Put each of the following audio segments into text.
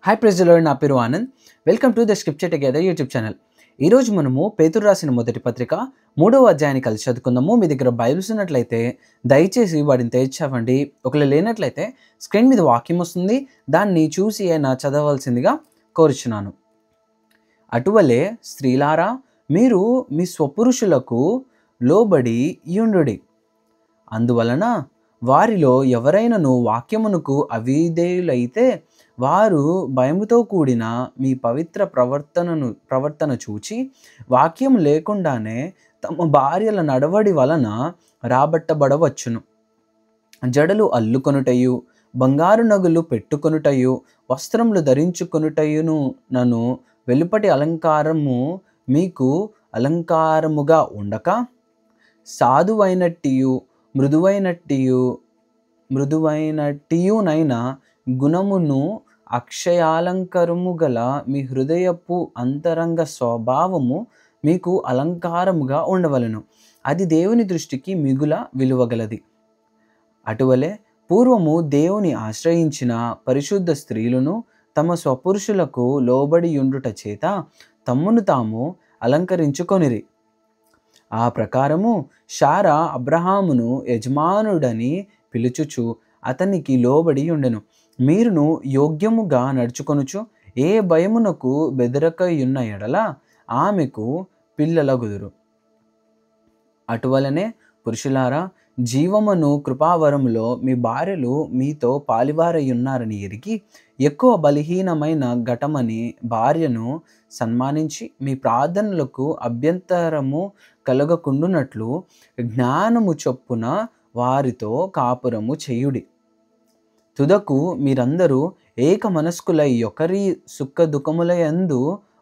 Hi praise the lord, నా పేరు Anand. Welcome to the scripture together YouTube channel. ఈరోజు మనము పేతురు రాసిన మొదటి పత్రిక 3వ అధ్యాయాన్ని కలిసి చదువుకుందాము. మీ దగ్గర బైబిల్స్ ఉన్నట్లయితే దయచేసి వాటిని తెరిచవండి. ఒకవేళ లేనట్లయితే స్క్రీన్ మీద వాక్యం వస్తుంది, దాన్ని చూసి అయినా చదవవలసిందిగా కోరుచున్నాను. అటువలే స్త్రీలారా, మీరు మీ స్వపురుషులకు లోబడి యుండుడి. అందువలన వారిలో ఎవరైనను వాక్యమునకు అవిధేయులైతే వారు భయముతో కూడిన మీ పవిత్ర ప్రవర్తన చూచి వాక్యం లేకుండానే తమ భార్యల నడవడి వలన రాబట్టబడవచ్చును. జడలు అల్లుకొనుటయు, బంగారు నగులు పెట్టుకొనుటయు, వస్త్రములు ధరించుకొనుటయును నన్ను వెలుపటి అలంకారము మీకు అలంకారముగా ఉండక, సాధువైనట్టియు మృదువైనట్టియునైన గుణమును అక్షయాలంకరము గల మీ హృదయపు అంతరంగ స్వభావము మీకు అలంకారముగా ఉండవలెను. అది దేవుని దృష్టికి మిగుల విలువగలది. అటువలే పూర్వము దేవుని ఆశ్రయించిన పరిశుద్ధ స్త్రీలను తమ స్వపురుషులకు లోబడి యుండుట చేత తమ్మును తాము అలంకరించుకొనిరి. ఆ ప్రకారము శారా అబ్రహామును యజమానుడని పిలుచుచు అతనికి లోబడి ఉండెను. మీరును యోగ్యముగా నడుచుకొనుచు ఏ భయమునకు బెదరకయున్న ఎడల ఆమెకు పిల్లలగుదురు. అటువలనే పురుషులారా, జీవమును కృపావరములో మీ భార్యలు మీతో పాలివారయున్నారని ఎరిగి ఎక్కువ బలహీనమైన ఘటమని భార్యను సన్మానించి మీ ప్రార్థనలకు అభ్యంతరము కలగకుండునట్లు జ్ఞానము చొప్పున వారితో కాపురము చేయుడి. తుదకు మీరందరూ ఏక మనస్కులై ఒకరి సుఖ దుఃఖములయందు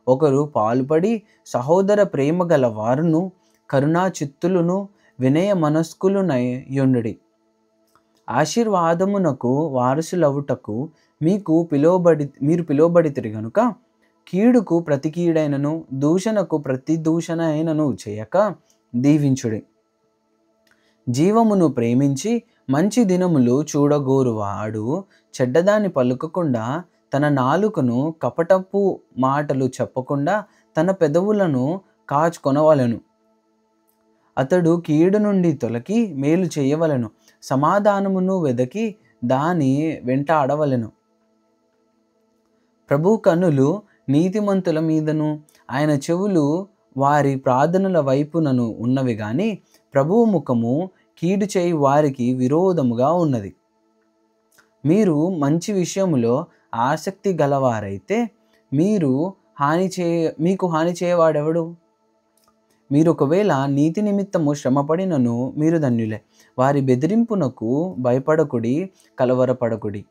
ఒకరు పాలుపడి సహోదర ప్రేమ గల వారును కరుణా చిత్తులను వినయ మనస్కులునై యుండుడి. ఆశీర్వాదమునకు వారసులవుటకు మీరు పిలువబడితిరి గనుక కీడుకు ప్రతి కీడైనను దూషణకు ప్రతి దూషణ అయినను చేయక దీవించుడి. జీవమును ప్రేమించి మంచి దినములు చూడగోరువాడు చెడ్డదాన్ని పలుకకుండా తన నాలుకను కపటపు మాటలు చెప్పకుండా తన పెదవులను కాచుకొనవలెను. అతడు కీడు నుండి తొలగి మేలు చేయవలెను. సమాధానమును వెదకి దాని వెంటాడవలెను. ప్రభు కన్నులు నీతిమంతుల మీదను ఆయన చెవులు వారి ప్రార్థనల వైపునను ఉన్నవి గాని ప్రభువు ముఖము కీడు చేయి వారికి విరోధముగా ఉన్నది. మీరు మంచి విషయములో ఆసక్తి గలవారైతే మీకు హాని చేయవాడెవడు? మీరు ఒకవేళ నీతి నిమిత్తము శ్రమపడినను మీరు ధన్యులే. వారి బెదిరింపునకు భయపడకుడి, కలవరపడకుడి.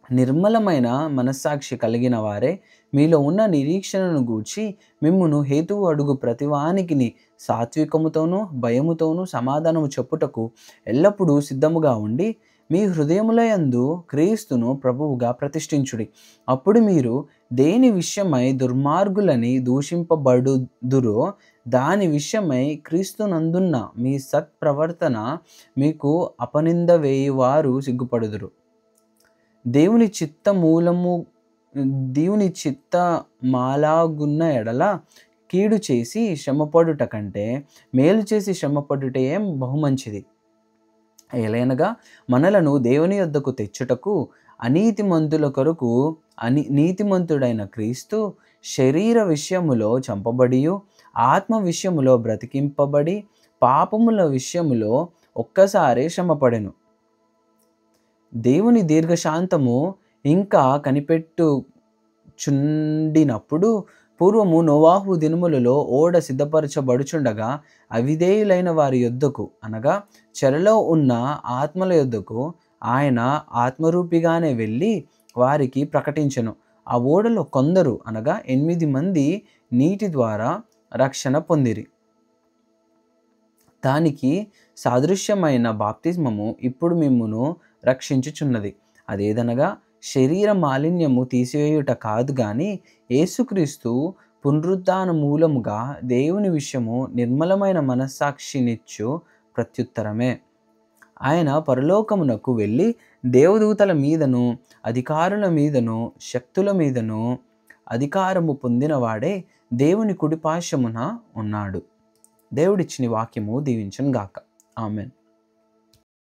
నిర్మలమైన మనస్సాక్షి కలిగిన వారే మీలో ఉన్న నిరీక్షణను గూర్చి మిమ్మును హేతువు అడుగు ప్రతివానికి సాత్వికముతోనూ భయముతోనూ సమాధానము చెప్పుటకు ఎల్లప్పుడూ సిద్ధముగా ఉండి మీ హృదయములయందు క్రీస్తును ప్రభువుగా ప్రతిష్ఠించుడి. అప్పుడు మీరు దేని విషయమై దుర్మార్గులని దూషింపబడుదురో దాని విషయమై క్రీస్తునందున్న మీ సత్ప్రవర్తన మీకు అపనింద వేయువారు సిగ్గుపడుదురు. దేవుని చిత్తమాలాగున్న ఎడల కీడు చేసి శ్రమపడుట కంటే మేలు చేసి శ్రమపడుటే బహుమంచిది. ఎలయనగా మనలను దేవుని యొద్దకు తెచ్చుటకు అనీతిమంతుల కొరకు నీతిమంతుడైన క్రీస్తు శరీర విషయములో చంపబడియు ఆత్మ విషయములో బ్రతికింపబడి పాపముల విషయములో ఒక్కసారే శ్రమపడెను. దేవుని దీర్ఘశాంతము ఇంకా కనిపెట్టుచుండినప్పుడు పూర్వము నోవాహు దినములలో ఓడ సిద్ధపరచబడుచుండగా అవిధేయులైన వారి యొద్దకు అనగా చెరలో ఉన్న ఆత్మల యొద్దకు ఆయన ఆత్మరూపిగానే వెళ్ళి వారికి ప్రకటించెను. ఆ ఓడలో కొందరు అనగా 8 మంది నీటి ద్వారా రక్షణ పొందిరి. దానికి సాదృశ్యమైన బాప్తిస్మము ఇప్పుడు మిమ్మును రక్షించుచున్నది. అదేదనగా శరీర మాలిన్యము తీసివేయుట కాదు గాని యేసుక్రీస్తు పునరుద్ధాన మూలముగా దేవుని విషయము నిర్మలమైన మనస్సాక్షినిచ్చు ప్రత్యుత్తరమే. ఆయన పరలోకమునకు వెళ్ళి దేవదూతల మీదను అధికారుల మీదను శక్తుల మీదను అధికారము పొందినవాడే దేవుని కుడిపార్శ్వమున ఉన్నాడు. దేవుడిచ్చిన వాక్యము దీవించును గాక. ఆమెన్.